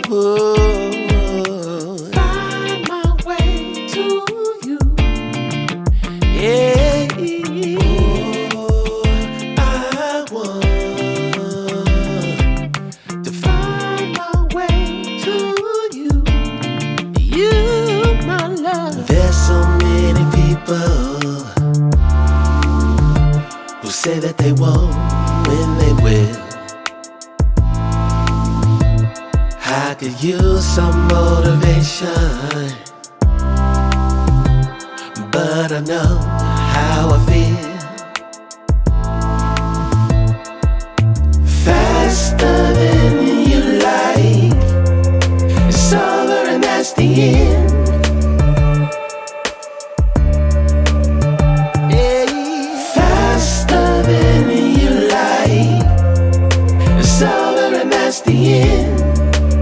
Find my way to you. Yeah. I want to find my way to you. You, my love. There's so many people who say that they won't when they will. I could use some motivation, but I know how I feel. Faster than you like, it's over and that's the end. Faster than you like, it's over and that's the end.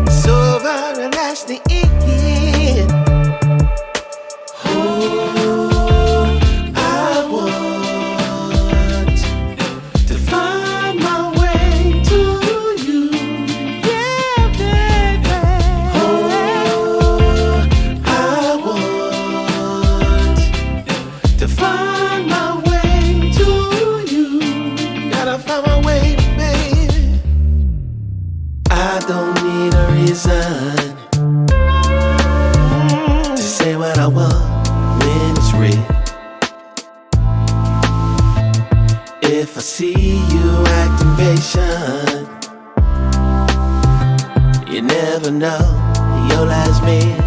It's over and that's the end. Oh, I want to find my way to you. Yeah, baby. Oh, I want to find my way to you. Gotta find my way, baby. I don't need a reason to say what I want when it's real. If I see you acting patient, you never know your last meal.